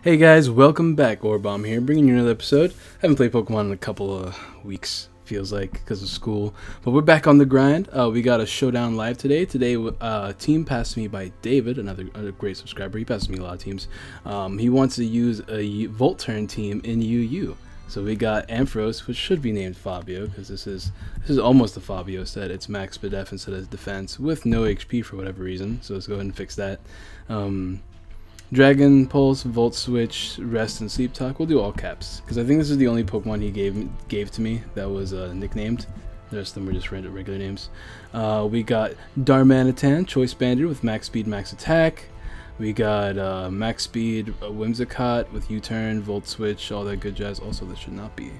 Hey guys, welcome back. Orbomb here, bringing you another episode. Haven't played Pokemon in a couple of weeks, feels like, because of school. But we're back on the grind. We got a showdown live today. Today, team passed me by David, another great subscriber. He passes me a lot of teams. He wants to use a Volturn team in UU. So we got Ampharos, which should be named Fabio, because this is almost a Fabio set. It's max def instead of defense, with no HP for whatever reason. So let's go ahead and fix that. Dragon Pulse, Volt Switch, Rest, and Sleep Talk. We'll do all caps because I think this is the only Pokemon he gave to me that was nicknamed. The rest of them were just regular names. We got Darmanitan, Choice Banded with Max Speed, Max Attack. We got Max Speed, Whimsicott with U-Turn, Volt Switch, all that good jazz. Also, that should not be.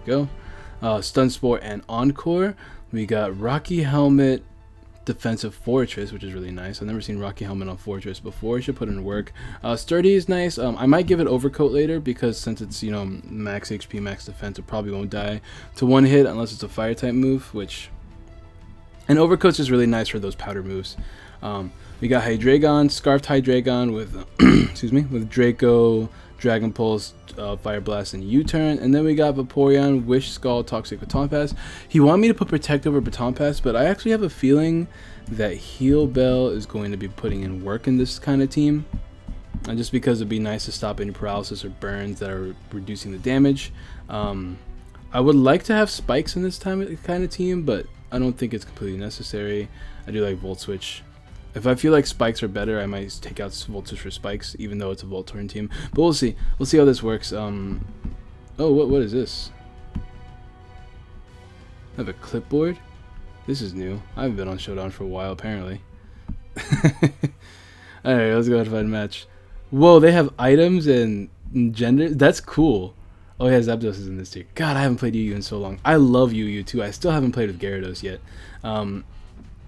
There you go. Stun Spore and Encore. We got Rocky Helmet, Defensive Fortress, which is really nice. I've never seen Rocky Helmet on Fortress before. I should put it in work. Sturdy is nice. I might give it Overcoat later because since it's, max HP, max defense, it probably won't die to one hit unless it's a fire type move, and Overcoat's just really nice for those powder moves. We got Hydreigon, Scarfed Hydreigon with with Draco, Dragon Pulse, Fire Blast, and U-Turn. And then we got Vaporeon, Wish Skull, Toxic Baton Pass. He wanted me to put Protect over Baton Pass, but I actually have a feeling that Heal Bell is going to be putting in work in this kind of team. And just because it'd be nice to stop any paralysis or burns that are reducing the damage. I would like to have Spikes in this kind of team, but I don't think it's completely necessary. I do like Volt Switch. If I feel like Spikes are better, I might take out Volt Switch for Spikes, even though it's a Voltorn team. But we'll see. We'll see how this works. Oh, what is this? I have a clipboard? This is new. I haven't been on Showdown for a while, apparently. Alright, let's go ahead and find a match. Whoa, they have items and gender? That's cool. Oh yeah, Zapdos is in this tier. God, I haven't played UU in so long. I love UU too. I still haven't played with Gyarados yet.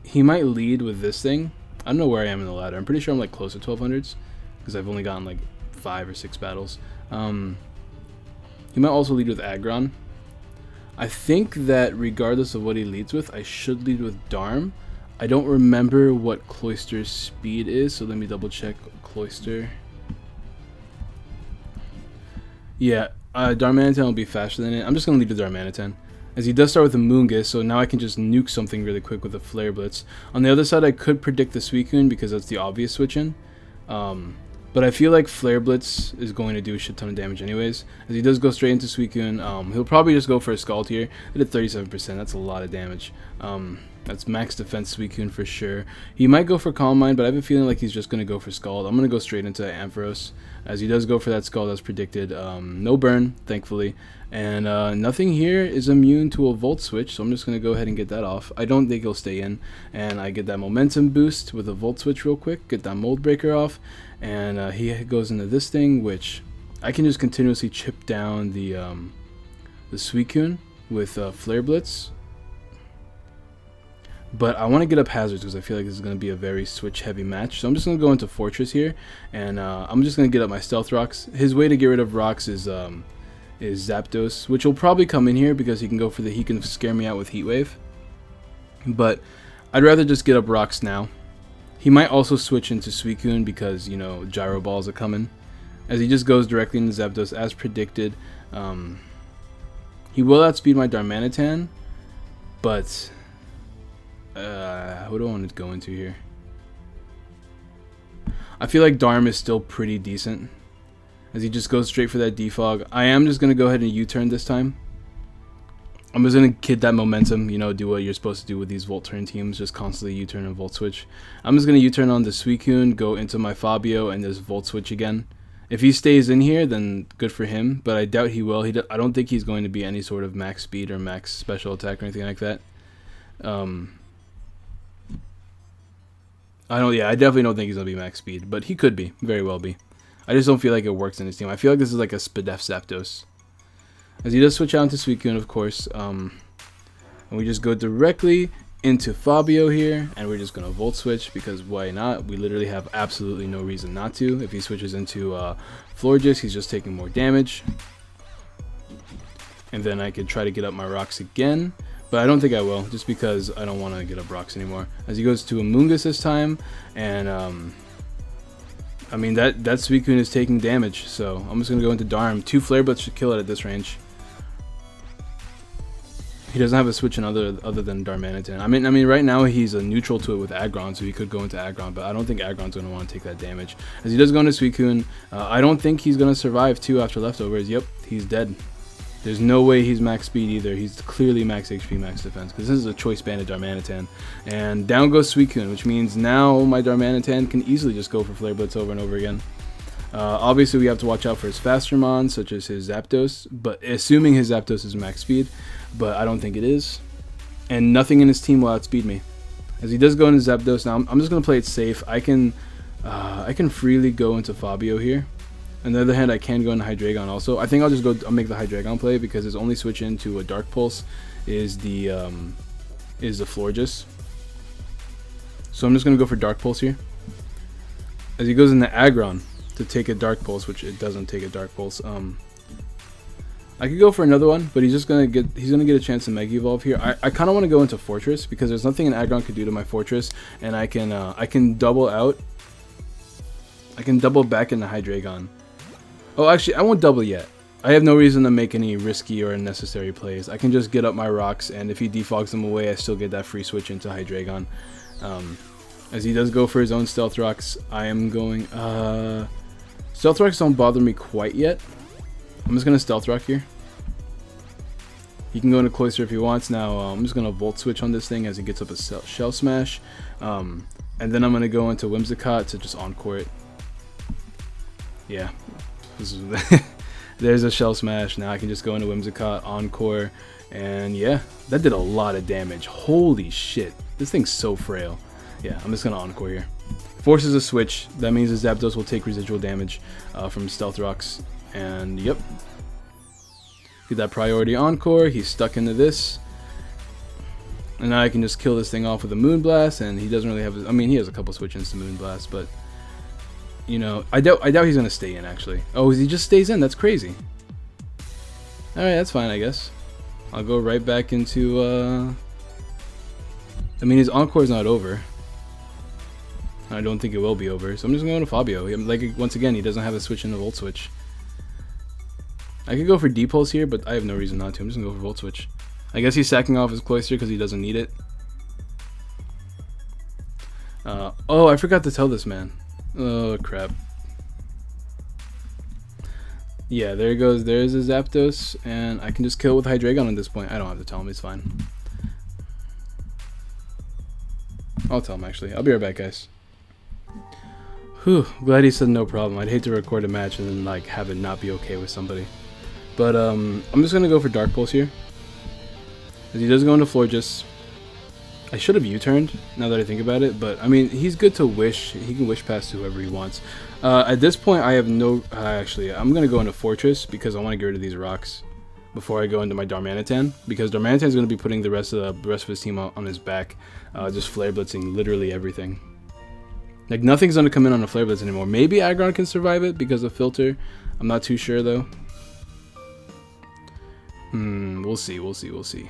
He might lead with this thing. I don't know where I am in the ladder. I'm pretty sure I'm like close to 1200s because I've only gotten like 5 or 6 battles. He might also lead with Aggron. I think that regardless of what he leads with, I should lead with Darm. I don't remember what Cloyster's speed is, so let me double check Cloyster. Yeah, Darmanitan will be faster than it. I'm just going to lead with Darmanitan, as he does start with a Moongus, so now I can just nuke something really quick with a Flare Blitz. On the other side, I could predict the Suicune because that's the obvious switch-in. But I feel like Flare Blitz is going to do a shit ton of damage anyways, as he does go straight into Suicune. He'll probably just go for a Scald here. It did 37%, that's a lot of damage. That's max defense Suicune for sure. He might go for Calm Mind, but I have a feeling like he's just going to go for Scald. I'm going to go straight into Ampharos, as he does go for that Scald as predicted. No burn, thankfully. And nothing here is immune to a Volt Switch, so I'm just going to go ahead and get that off. I don't think he'll stay in. And I get that momentum boost with a Volt Switch real quick, get that Mold Breaker off. And he goes into this thing, which I can just continuously chip down the Suicune with Flare Blitz. But I want to get up Hazards because I feel like this is going to be a very switch-heavy match. So I'm just going to go into Fortress here, and I'm just going to get up my Stealth Rocks. His way to get rid of Rocks is Zapdos, which will probably come in here because he can scare me out with Heat Wave. But I'd rather just get up Rocks now. He might also switch into Suicune because, Gyro Balls are coming. As he just goes directly into Zapdos as predicted. He will outspeed my Darmanitan, but what do I want to go into here? I feel like Darm is still pretty decent, as he just goes straight for that Defog. I am just going to go ahead and U-turn this time. I'm just going to kid that momentum, do what you're supposed to do with these Volturn teams, just constantly U-turn and Volt Switch. I'm just going to U-turn on the Suicune, go into my Fabio, and just Volt Switch again. If he stays in here, then good for him, but I doubt he will. I don't think he's going to be any sort of max speed or max special attack or anything like that. I definitely don't think he's going to be max speed, but he could be, very well be. I just don't feel like it works in his team. I feel like this is like a Spadef Zapdos. As he does switch out into Suicune, of course. And we just go directly into Fabio here, and we're just going to Volt Switch, because why not? We literally have absolutely no reason not to. If he switches into Florges, he's just taking more damage. And then I could try to get up my Rocks again. But I don't think I will, just because I don't want to get up Rocks anymore. As he goes to a Moongus this time, and I mean, that Suicune is taking damage, so I'm just gonna go into Darm. 2 Flare Blitz should kill it at this range. He doesn't have a switch in other than Darmanitan. I mean, right now he's a neutral to it with Aggron, so he could go into Aggron, but I don't think Aggron's going to want to take that damage. As he does go into Suicune, I don't think he's going to survive too after leftovers. Yep, he's dead. There's no way he's max speed either. He's clearly max HP, max defense, because this is a choice banded Darmanitan. And down goes Suicune, which means now my Darmanitan can easily just go for Flare Blitz over and over again. Obviously, we have to watch out for his faster mons, such as his Zapdos, but assuming his Zapdos is max speed, but I don't think it is. And nothing in his team will outspeed me. As he does go into Zapdos, now I'm just going to play it safe. I can freely go into Fabio here. On the other hand, I can go into Hydreigon also. I think I'll make the Hydreigon play because his only switch into a Dark Pulse is the Florges. So I'm just going to go for Dark Pulse here. As he goes into Aggron to take a Dark Pulse, which it doesn't take a Dark Pulse. I could go for another one, but he's gonna get a chance to Mega Evolve here. I kind of want to go into Fortress because there's nothing an Aggron could do to my Fortress, and I can double out. I can double back into Hydreigon. Oh, actually, I won't double yet. I have no reason to make any risky or unnecessary plays. I can just get up my rocks, and if he defogs them away, I still get that free switch into Hydreigon. As he does go for his own Stealth Rocks, I am going... Stealth Rocks don't bother me quite yet. I'm just going to Stealth Rock here. He can go into Cloyster if he wants. Now I'm just going to Volt Switch on this thing as he gets up a Shell Smash. And then I'm going to go into Whimsicott to just Encore it. Yeah. There's a Shell Smash. Now I can just go into Whimsicott, Encore. And yeah, that did a lot of damage. Holy shit. This thing's so frail. Yeah, I'm just going to Encore here. Forces a switch. That means his Zapdos will take residual damage from Stealth Rocks. And yep. Get that priority Encore. He's stuck into this. And now I can just kill this thing off with a Moonblast. And he doesn't really have... I mean, he has a couple switch-ins to Moonblast, but... You know, I doubt he's going to stay in, actually. Oh, he just stays in? That's crazy. Alright, that's fine, I guess. I'll go right back into... I mean, his Encore's not over. I don't think it will be over, so I'm just going to Fabio. Like, once again, he doesn't have a switch in the Volt Switch. I could go for D-Pulse here, but I have no reason not to. I'm just going to go for Volt Switch. I guess he's sacking off his Cloyster because he doesn't need it. Oh, I forgot to tell this man. Oh, crap. Yeah, there he goes. There's a Zapdos, and I can just kill with Hydreigon at this point. I don't have to tell him. It's fine. I'll tell him, actually. I'll be right back, guys. Whew, glad he said no problem. I'd hate to record a match and then like have it not be okay with somebody. But I'm just gonna go for Dark Pulse here. As he does go into Florges. I should have U-turned now that I think about it, but I mean he's good to wish. He can wish past whoever he wants. At this point I have no actually I'm gonna go into Fortress because I want to get rid of these rocks before I go into my Darmanitan, because Darmanitan is gonna be putting the rest of his team on his back, just Flare Blitzing literally everything. Like, nothing's going to come in on a Flare Blitz anymore. Maybe Aggron can survive it because of Filter. I'm not too sure, though. We'll see, we'll see, we'll see.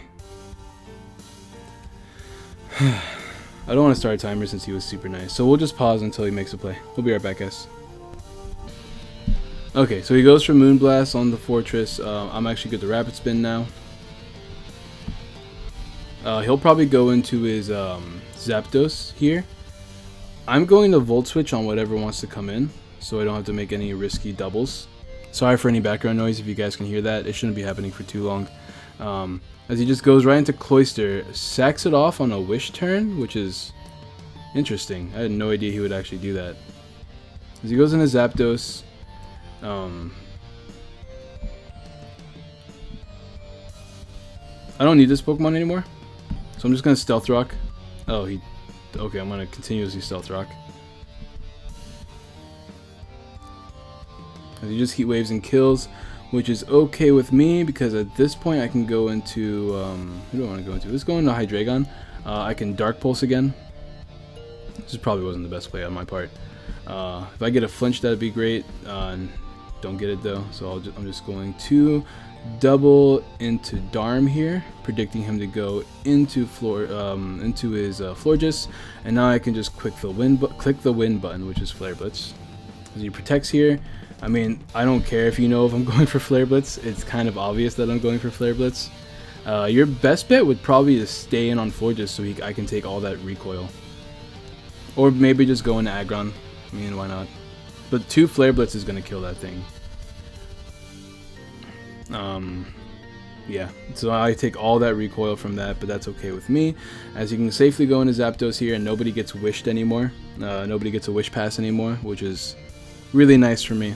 I don't want to start a timer since he was super nice. So we'll just pause until he makes a play. We'll be right back, guys. Okay, so he goes for Moonblast on the Fortress. I'm actually good to Rapid Spin now. He'll probably go into his Zapdos here. I'm going to Volt Switch on whatever wants to come in, so I don't have to make any risky doubles. Sorry for any background noise if you guys can hear that. It shouldn't be happening for too long. As he just goes right into Cloyster, sacks it off on a Wish turn, which is interesting. I had no idea he would actually do that. As he goes into Zapdos, I don't need this Pokemon anymore, so I'm just going to Stealth Rock. Oh, okay, I'm going to continuously Stealth Rock. He just Heat Waves and kills, which is okay with me because at this point I can go into... who do I want to go into? Let's go into Hydreigon. I can Dark Pulse again. This probably wasn't the best play on my part. If I get a flinch, that'd be great. Don't get it though, so I'm just going to double into Darm here, predicting him to go into his Florges, and now I can just click the win button, which is Flare Blitz. As he protects here. I mean, I don't care if you know if I'm going for Flare Blitz. It's kind of obvious that I'm going for Flare Blitz. Your best bet would probably just stay in on Forges so I can take all that recoil. Or maybe just go into Aggron. I mean, why not? But 2 Flare Blitz is going to kill that thing. Yeah, so I take all that recoil from that, but that's okay with me. As you can safely go into Zapdos here, and nobody gets wished anymore. Nobody gets a wish pass anymore, which is really nice for me.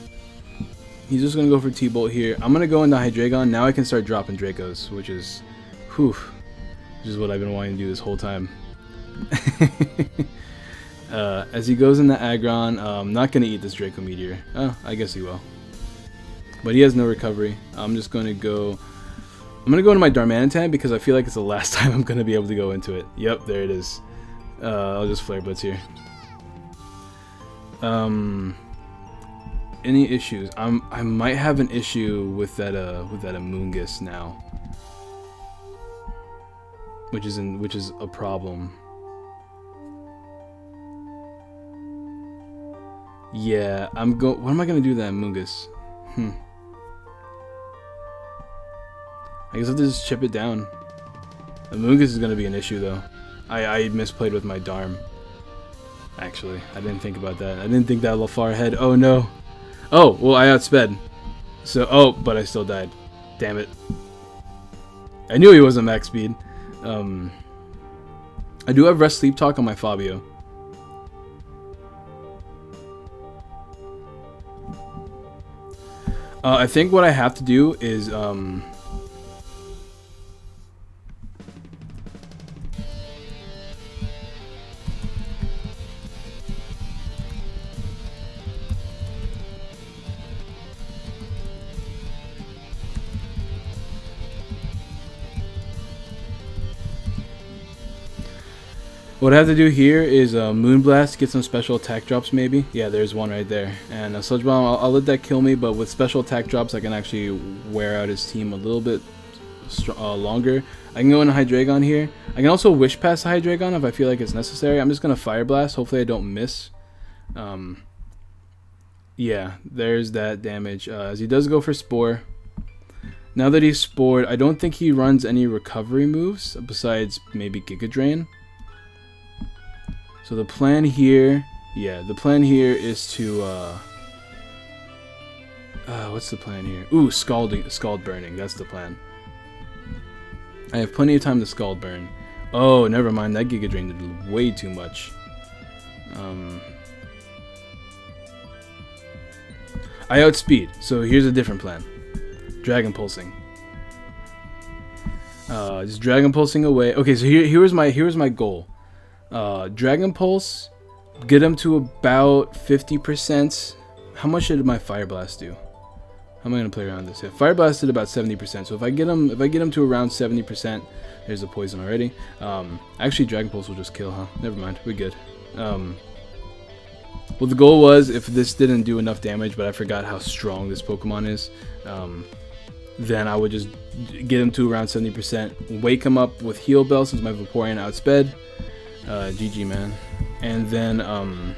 He's just going to go for T-Bolt here. I'm going to go into Hydreigon. Now I can start dropping Dracos, which is, whew, which is what I've been wanting to do this whole time. As he goes into Aggron, I'm not going to eat this Draco Meteor. Oh, I guess he will. But he has no recovery. I'm just going to go... I'm going to go into my Darmanitan because I feel like it's the last time I'm going to be able to go into it. Yep, there it is. I'll just Flare Blitz here. Any issues? I might have an issue with that Amoonguss now, which is a problem. Yeah, what am I gonna do to that Amoonguss? I guess I'll just chip it down. Amoonguss is gonna be an issue though. I misplayed with my Darm. Actually, I didn't think about that. I didn't think that far ahead. Oh no. Oh, well, I outsped. So, oh, but I still died. Damn it. I knew he wasn't max speed. I do have Rest Sleep Talk on my Fabio. I think what I have to do is, what I have to do here is Moonblast, get some special attack drops maybe. Yeah, there's one right there. And Sludge Bomb, I'll let that kill me, but with special attack drops I can actually wear out his team a little bit longer. I can go into Hydreigon here. I can also Wish Pass Hydreigon if I feel like it's necessary. I'm just going to Fire Blast. Hopefully I don't miss. Yeah, there's that damage. As he does go for Spore. Now that he's Spored, I don't think he runs any recovery moves besides maybe Giga Drain. So the plan here, is to, what's the plan here? Ooh, Scald Burning, that's the plan. I have plenty of time to Scald Burn. Oh, never mind, that Giga Drain did way too much. I outspeed, so here's a different plan. Dragon Pulsing. Just Dragon Pulsing away. Okay, so here's my goal. Dragon Pulse, get him to about 50%. How much did my Fire Blast do? How am I gonna play around this? Yeah, Fire Blast did about 70%. So if I get him to around 70%, there's a poison already. Actually, Dragon Pulse will just kill, huh? Never mind, we're good. Well, the goal was if this didn't do enough damage, but I forgot how strong this Pokemon is. Then I would just get him to around 70%, wake him up with Heal Bell since my Vaporeon outsped. GG, man. And then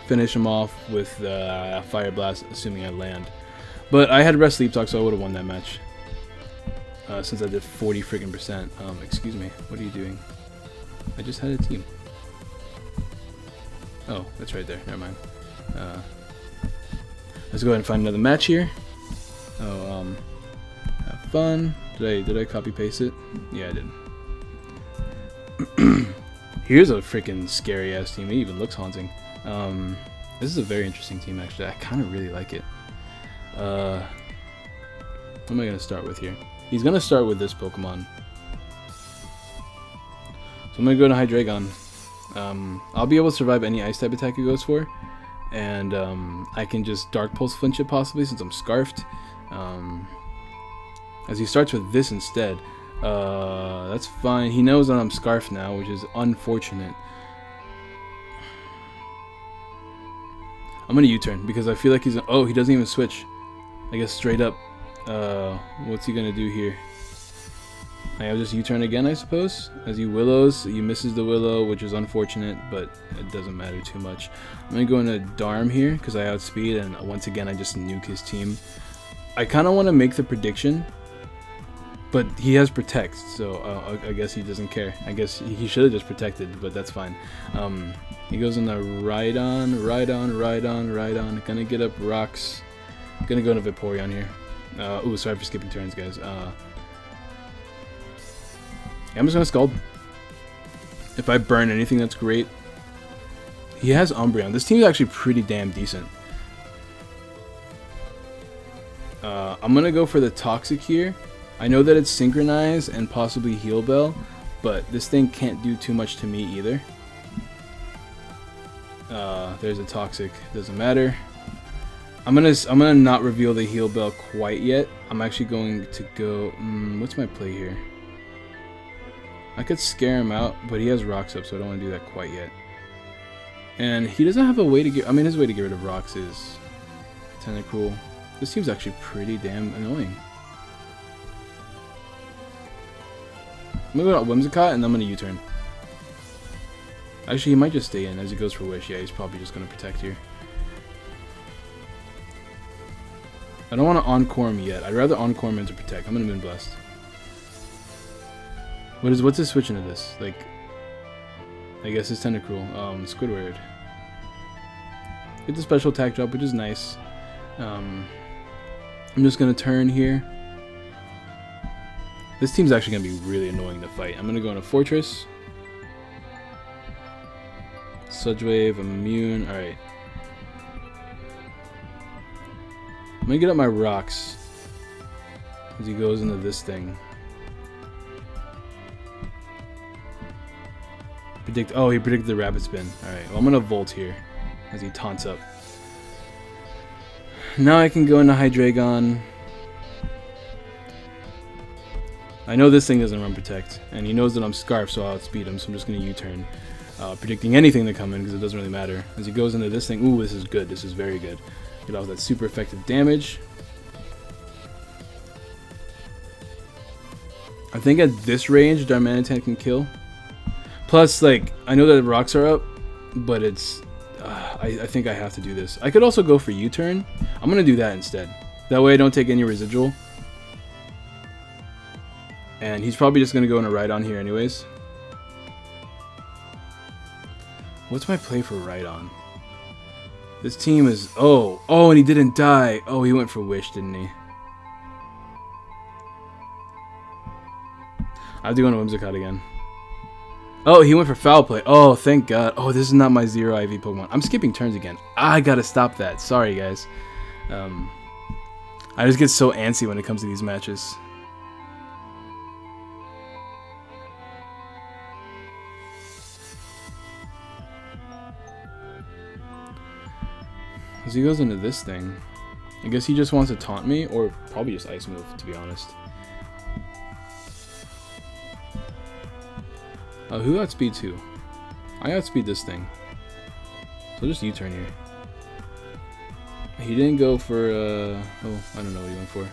finish him off with Fire Blast, assuming I land. But I had Rest Sleep Talk, so I would have won that match. Since I did 40 freaking percent. Excuse me, what are you doing? I just had a team. Oh, that's right there, never mind. Let's go ahead and find another match here. Oh, have fun. Did I copy paste it? Yeah, I did. Here's a freaking scary ass team. It even looks haunting. This is a very interesting team actually. I kind of really like it. What am I gonna start with here? He's gonna start with this Pokemon. So I'm gonna go to Hydreigon. I'll be able to survive any Ice type attack he goes for, and I can just Dark Pulse flinch it possibly since I'm Scarfed. As he starts with this instead. That's fine. He knows that I'm Scarfed now, which is unfortunate. I'm gonna U-turn because I feel like he's... Oh, he doesn't even switch. I guess straight up. What's he gonna do here? I'll just U-turn again, I suppose. As he Willows, he misses the Willow, which is unfortunate, but it doesn't matter too much. I'm going to go into Darm here, because I outspeed, and once again, I just nuke his team. I kind of want to make the prediction, but he has Protect, so I guess he doesn't care. I guess he should have just protected, but that's fine. He goes in the Rhydon. Gonna get up rocks. Gonna go into Vaporeon here. Ooh, sorry for skipping turns, guys. I'm just gonna Scald. If I burn anything, that's great. He has Umbreon. This team is actually pretty damn decent. I'm gonna go for the Toxic here. I know that it's Synchronize and possibly Heal Bell, but this thing can't do too much to me either. There's a Toxic. Doesn't matter. I'm gonna not reveal the Heal Bell quite yet. I'm actually going to go. What's my play here? I could scare him out, but he has Rocks up, so I don't want to do that quite yet. And he doesn't have a way to get. I mean, his way to get rid of Rocks is Tentacruel. This team's actually pretty damn annoying. I'm gonna go to Whimsicott, and I'm gonna U-turn. Actually, he might just stay in as he goes for Wish. Yeah, he's probably just gonna Protect here. I don't want to Encore him yet. I'd rather Encore him into Protect. I'm gonna Moonblast. What's his switch into this? Like, I guess it's Tentacruel. Squidward. Get the special attack drop, which is nice. I'm just gonna turn here. This team's actually gonna be really annoying to fight. I'm gonna go into Fortress. Sludge Wave, immune. Alright. I'm gonna get up my Rocks as he goes into this thing. Oh, he predicted the Rapid Spin. Alright, well, I'm gonna Volt here as he taunts up. Now I can go into Hydreigon. I know this thing doesn't run Protect, and he knows that I'm Scarf, so I'll outspeed him, so I'm just gonna U-turn. Predicting anything to come in because it doesn't really matter. As he goes into this thing, ooh, this is good. This is very good. Get off that super effective damage. I think at this range, Darmanitan can kill. Plus, like, I know that the rocks are up, but it's... I think I have to do this. I could also go for U-turn. I'm going to do that instead. That way I don't take any residual. And he's probably just going to go in a Rhydon here anyways. What's my play for Rhydon? This team is... Oh, and he didn't die. Oh, he went for Wish, didn't he? I have to go into Whimsicott again. Oh, he went for Foul Play. Oh, thank God. Oh, this is not my Zero IV Pokemon. I'm skipping turns again. I gotta stop that. Sorry, guys. I just get so antsy when it comes to these matches. As he goes into this thing, I guess he just wants to taunt me, or probably just Ice Move, to be honest. Who outspeed who? I outspeed this thing. So just U-turn here. He didn't go for, oh, I don't know what he went for.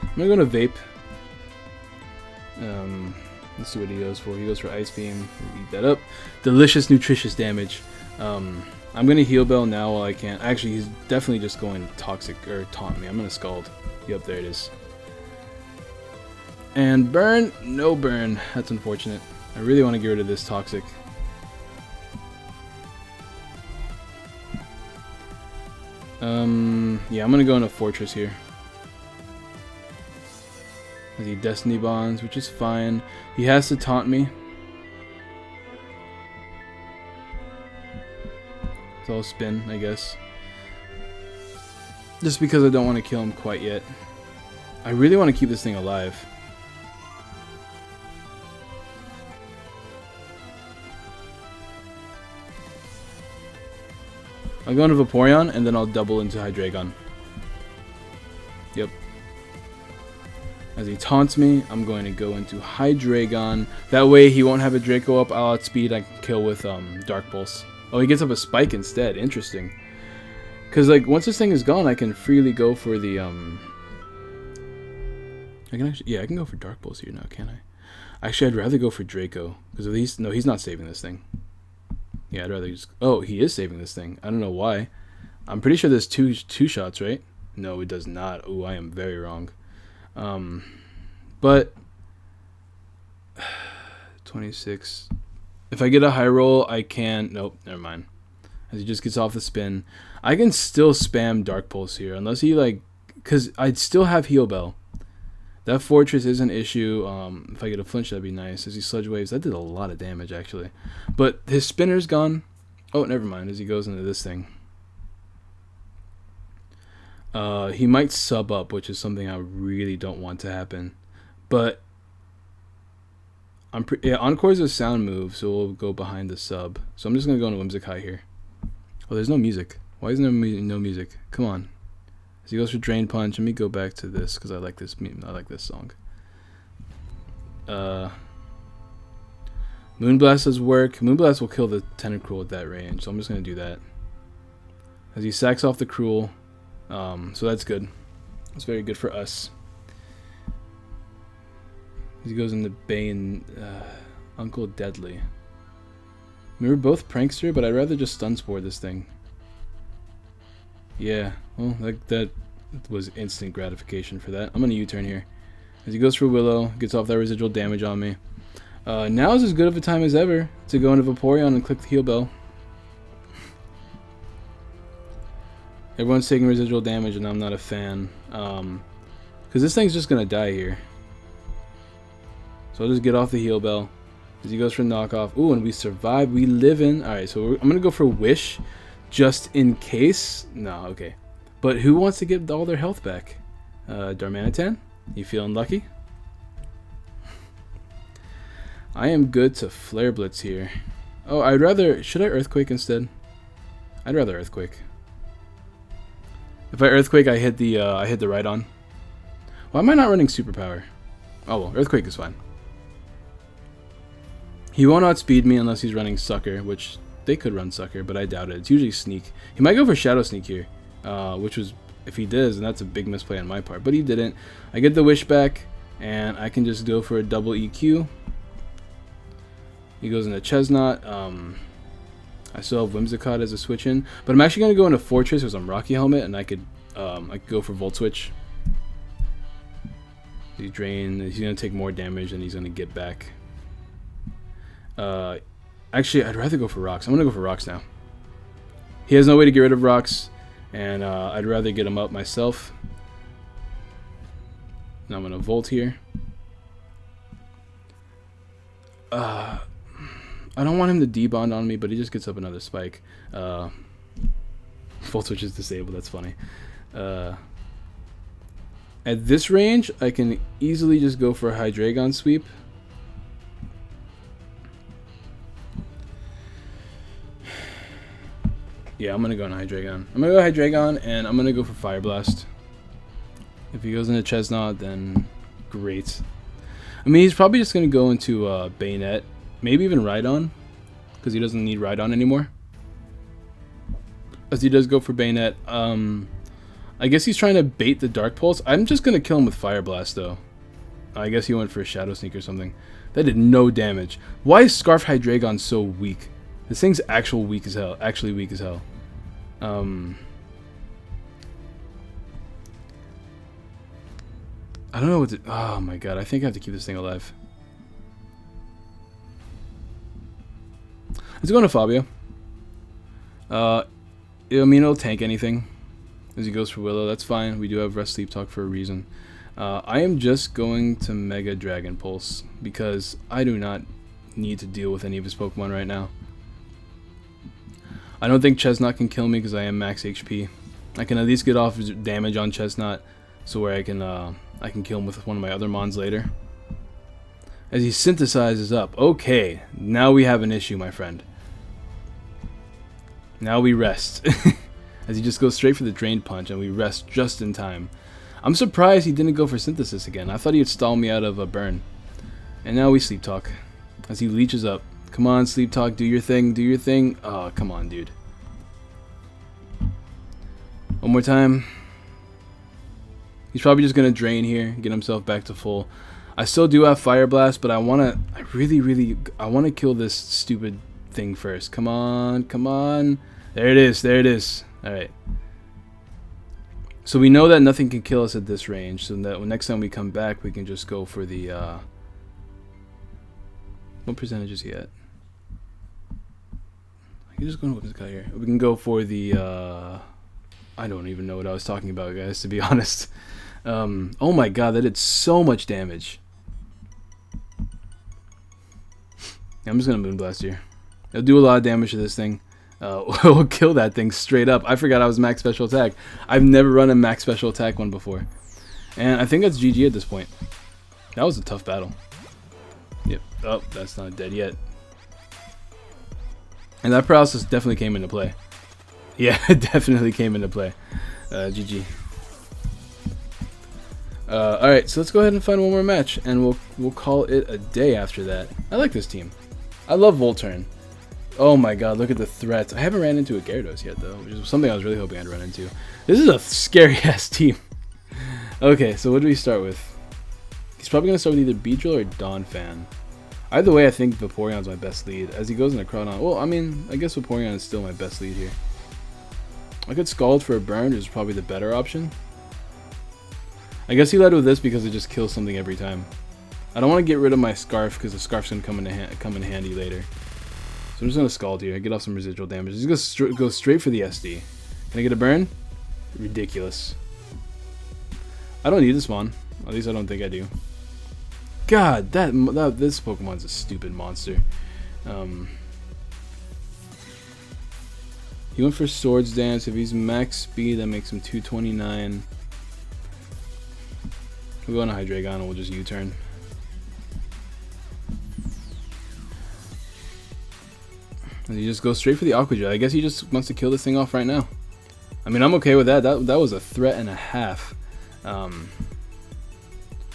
I'm gonna go to Vape. Let's see what he goes for. He goes for Ice Beam. Eat that up. Delicious, nutritious damage. I'm gonna Heal Bell now while I can. Actually, he's definitely just going Toxic, or Taunt me. I'm gonna Scald. Yep, there it is. And burn? No burn. That's unfortunate. I really want to get rid of this Toxic. Yeah, I'm gonna go into Fortress here. As he Destiny Bonds, which is fine. He has to taunt me. So I'll spin, I guess. Just because I don't want to kill him quite yet. I really want to keep this thing alive. I'll go into Vaporeon, and then I'll double into Hydreigon. Yep. As he taunts me, I'm going to go into Hydreigon. That way he won't have a Draco up. I'll outspeed. I can kill with Dark Pulse. Oh, he gets up a Spike instead. Interesting. Because, like, once this thing is gone, I can freely go for the I can actually, yeah, I can go for Dark Pulse here now, can't I? Actually, I'd rather go for Draco because at least no, he's not saving this thing. Yeah, I'd rather just. Oh, he is saving this thing. I don't know why. I'm pretty sure there's two shots, right? No, it does not. Oh, I am very wrong. But 26. If I get a high roll, I can. Nope, never mind. As he just gets off the spin, I can still spam Dark Pulse here, unless he like, because I'd still have Heal Bell. That Fortress is an issue. If I get a flinch, that'd be nice. As he Sludge Waves, that did a lot of damage actually. But his spinner's gone. Oh, never mind. As he goes into this thing, he might sub up, which is something I really don't want to happen. But yeah, Encore is a sound move, so we'll go behind the sub. So I'm just gonna go into Whimsicott here. Oh, there's no music. Why isn't there no music? Come on. As he goes for Drain Punch, let me go back to this because I like this meme. I like this song. Moonblast does work. Moonblast will kill the Tentacruel at that range, so I'm just gonna do that. As he sacks off the Cruel, so that's good. That's very good for us. He goes into Bane, Uncle Deadly. We were both Prankster, but I'd rather just Stun Spore this thing. Yeah, well, that was instant gratification for that. I'm gonna U-turn here. As he goes for Willow, gets off that residual damage on me. Now is as good of a time as ever to go into Vaporeon and click the Heal Bell. Everyone's taking residual damage, and I'm not a fan. Because this thing's just gonna die here. So I'll just get off the Heal Bell. As he goes for knockoff. Ooh, and we survive. We live in. Alright, so I'm going to go for Wish. Just in case. No, okay. But who wants to get all their health back? Darmanitan? You feeling lucky? I am good to Flare Blitz here. Oh, I'd rather... Should I Earthquake instead? I'd rather Earthquake. If I Earthquake, I hit the Rhydon. Why am I not running Superpower? Oh well, Earthquake is fine. He won't outspeed me unless he's running Sucker, which they could run Sucker, but I doubt it. It's usually Sneak. He might go for Shadow Sneak here, which was, if he does, then that's a big misplay on my part. But he didn't. I get the Wish back, and I can just go for a double EQ. He goes into Chesnaught. I still have Whimsicott as a switch in, but I'm actually going to go into Fortress because I'm Rocky Helmet, and I could go for Volt Switch. He's going to take more damage than he's going to get back. Actually, I'd rather go for Rocks. I'm going to go for Rocks now. He has no way to get rid of Rocks, and I'd rather get him up myself. Now I'm going to Volt here. I don't want him to debond on me, but he just gets up another Spike. Volt Switch is disabled, that's funny. At this range, I can easily just go for a Hydreigon sweep. Yeah, I'm going to go on Hydreigon. I'm going to go Hydreigon, and I'm going to go for Fire Blast. If he goes into Chesnaught, then great. I mean, he's probably just going to go into Bayonet. Maybe even Rhydon, because he doesn't need Rhydon anymore. As he does go for Bayonet. I guess he's trying to bait the Dark Pulse. I'm just going to kill him with Fire Blast, though. I guess he went for a Shadow Sneak or something. That did no damage. Why is Scarf Hydreigon so weak? This thing's actually weak as hell. I don't know what to... Oh my god, I think I have to keep this thing alive. Let's go into Fabio. I mean, it'll tank anything. As he goes for Willow, that's fine. We do have Rest Sleep Talk for a reason. I am just going to Mega Dragon Pulse because I do not need to deal with any of his Pokemon right now. I don't think Chesnaught can kill me because I am max HP. I can at least get off damage on Chesnaught, so where I can kill him with one of my other Mons later. As he synthesizes up, okay, now we have an issue, my friend. Now we rest. As he just goes straight for the Drain Punch, and we rest just in time. I'm surprised he didn't go for Synthesis again. I thought he would stall me out of a burn. And now we Sleep Talk. As he leeches up. Come on, Sleep Talk, do your thing, do your thing. Oh, come on, dude. One more time. He's probably just gonna drain here, get himself back to full. I still do have Fire Blast, but I wanna kill this stupid thing first. Come on, come on. There it is, there it is. Alright. So we know that nothing can kill us at this range, so that next time we come back, we can just go for the, what percentage is he at? I can just go with this guy here. We can go for the, I don't even know what I was talking about, guys, to be honest. Oh my god, that did so much damage. I'm just gonna Moonblast here. It'll do a lot of damage to this thing. We'll kill that thing straight up. I forgot I was max special attack. I've never run a max special attack one before. And I think that's GG at this point. That was a tough battle. Yep. Oh, that's not dead yet. And that paralysis definitely came into play. Yeah, it definitely came into play. GG. Alright, so let's go ahead and find one more match, and we'll call it a day after that. I like this team. I love Volturn. Oh my god, look at the threats. I haven't ran into a Gyarados yet, though, which is something I was really hoping I'd run into. This is a scary-ass team. Okay, so what do we start with? He's probably going to start with either Beedrill or Donphan. Either way, I think Vaporeon's my best lead. As he goes into Crawdon, well, I mean, I guess Vaporeon is still my best lead here. I could Scald for a burn, which is probably the better option. I guess he led with this because it just kills something every time. I don't want to get rid of my Scarf because the Scarf's going to come in handy later. So I'm just going to Scald here, get off some residual damage. Just go straight for the SD. Can I get a burn? Ridiculous. I don't need this one. At least I don't think I do. God, this Pokemon's a stupid monster. He went for Swords Dance. If he's max speed, that makes him 229. We'll go on a Hydreigon and we'll just U-turn. And he just goes straight for the Aqua Jet. I guess he just wants to kill this thing off right now. I mean, I'm okay with that. That was a threat and a half.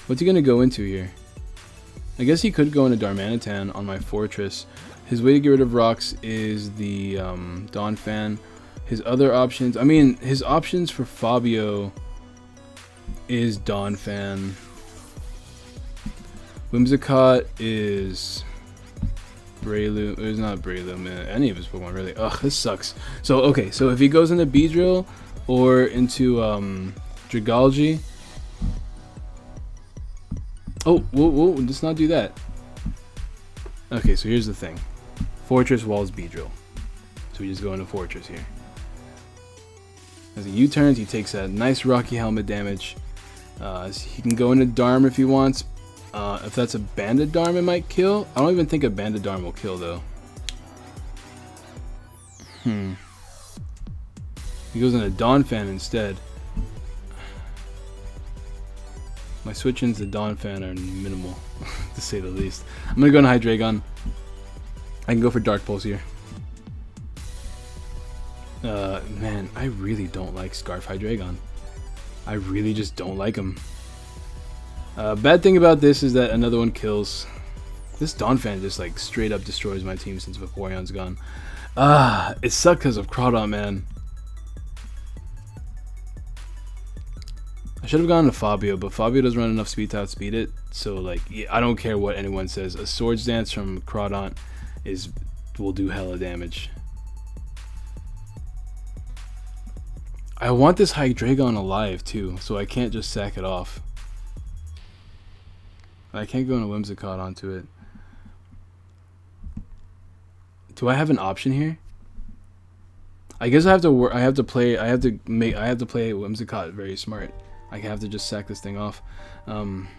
What's he gonna go into here? I guess he could go into Darmanitan on my Fortress. His way to get rid of rocks is the Donphan. His other options, I mean, his options for Fabio is Donphan. Whimsicott is Breloom. It's not Breloom, any of his Pokemon really. Ugh, this sucks. So okay, so if he goes into Beedrill or into Dragalge. Oh, whoa, let's not do that. Okay, so here's the thing. Fortress walls Beedrill. So we just go into Fortress here. As he U-turns, he takes a nice Rocky Helmet damage. He can go into Darm if he wants. If that's a Banded Darm, it might kill. I don't even think a Banded Darm will kill, though. He goes into Donphan instead. My switch-ins to Donphan are minimal, to say the least. I'm going to go into Hydreigon. I can go for Dark Pulse here. Man, I really don't like Scarf Hydreigon. I really just don't like him. Bad thing about this is that another one kills. This Donphan just like straight up destroys my team since Vaporeon's gone. It sucked because of Crawdon, man. I should have gone to Fabio, but Fabio doesn't run enough speed to outspeed it. So like, yeah, I don't care what anyone says. A Swords Dance from Crawdon will do hella damage. I want this Hydreigon alive too, so I can't just sack it off. I can't go into Whimsicott onto it. Do I have an option here? I guess I have to play Whimsicott very smart. I have to just sack this thing off. I'm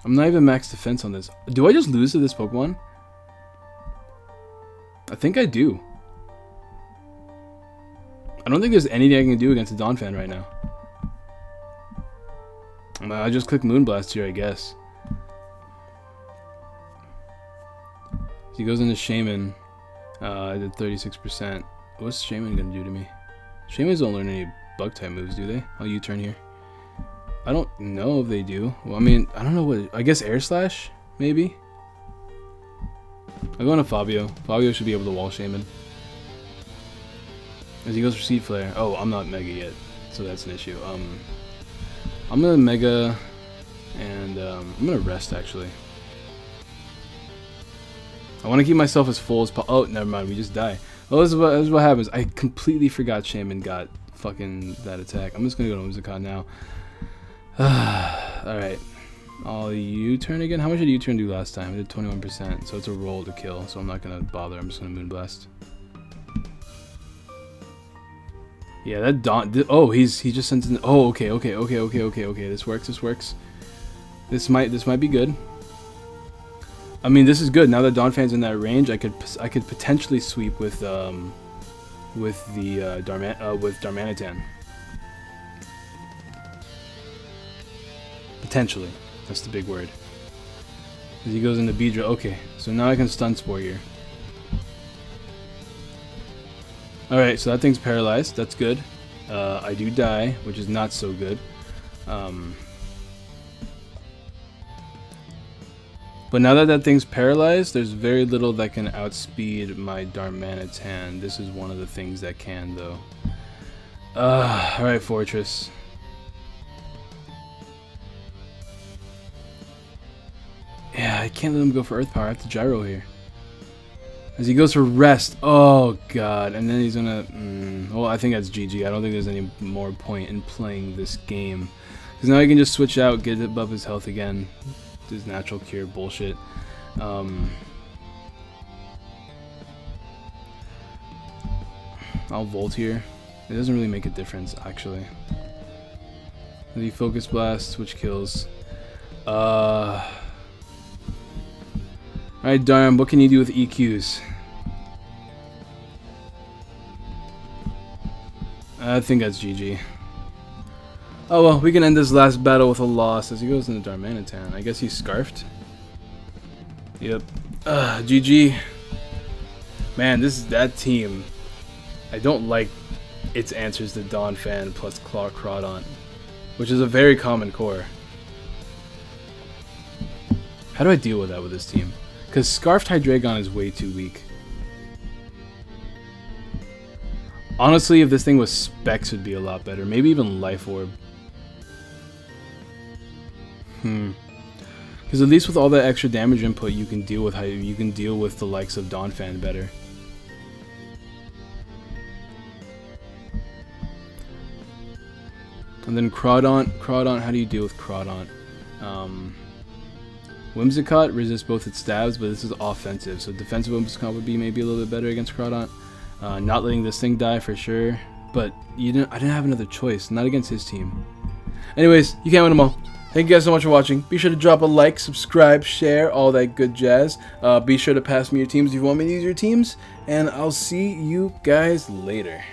not even max defense on this. Do I just lose to this Pokemon? I think I do. I don't think there's anything I can do against a Donphan right now. I just click Moonblast here, I guess. He goes into Shaman. I did 36%. What's Shaman gonna do to me? Shamans don't learn any bug type moves, do they? I'll U-turn here. I don't know if they do. Well, I mean, I don't know what. I guess Air Slash, maybe. I'm going to Fabio. Fabio should be able to wall Shaman. As he goes for Seed Flare. Oh, I'm not Mega yet. so that's an issue. I'm gonna Mega, and I'm gonna rest actually. I want to keep myself as full as possible. Oh, never mind, we just die. Oh, this is what happens. I completely forgot Shaman got fucking that attack. I'm just gonna go to Whimsicott now. Alright. I'll U-turn again. How much did U-turn do last time? I did 21%, so it's a roll to kill, so I'm not gonna bother. I'm just gonna Moonblast. Yeah, that Dawn. Oh, he just sent in. Oh, okay. This works. This might be good. I mean, this is good. Now that Donphan's in that range, I could potentially sweep with Darmanitan. Potentially, that's the big word. As he goes into Beedrill. Okay, so now I can Stun Spore here. All right, so that thing's paralyzed. That's good. I do die, which is not so good. But now that thing's paralyzed, there's very little that can outspeed my Darmanitan. This is one of the things that can, though. Alright, Fortress. Yeah, I can't let him go for Earth Power. I have to Gyro here. As he goes for Rest. Oh, God. And then he's gonna... well, I think that's GG. I don't think there's any more point in playing this game. Because now he can just switch out, get above his health again. His natural cure bullshit. I'll Volt here. It doesn't really make a difference, actually. The Focus Blast, which kills. Alright, Darm, what can you do with EQs? I think that's GG. Oh well, we can end this last battle with a loss as he goes into Darmanitan. I guess he's Scarfed. Yep. GG. Man, that team. I don't like its answers to Donphan plus Claw Crawdaunt, which is a very common core. How do I deal with that with this team? Because Scarfed Hydreigon is way too weak. Honestly, if this thing was Specs, it would be a lot better. Maybe even Life Orb. Because at least with all that extra damage input, you can deal with the likes of Donphan better. And then Crawdaunt, how do you deal with Crawdaunt? Whimsicott resists both its stabs, but this is offensive, so defensive Whimsicott would be maybe a little bit better against Crawdaunt. Not letting this thing die for sure, but I didn't have another choice, not against his team. Anyways, you can't win them all. Thank you guys so much for watching. Be sure to drop a like, subscribe, share, all that good jazz. Be sure to pass me your teams if you want me to use your teams, and I'll see you guys later.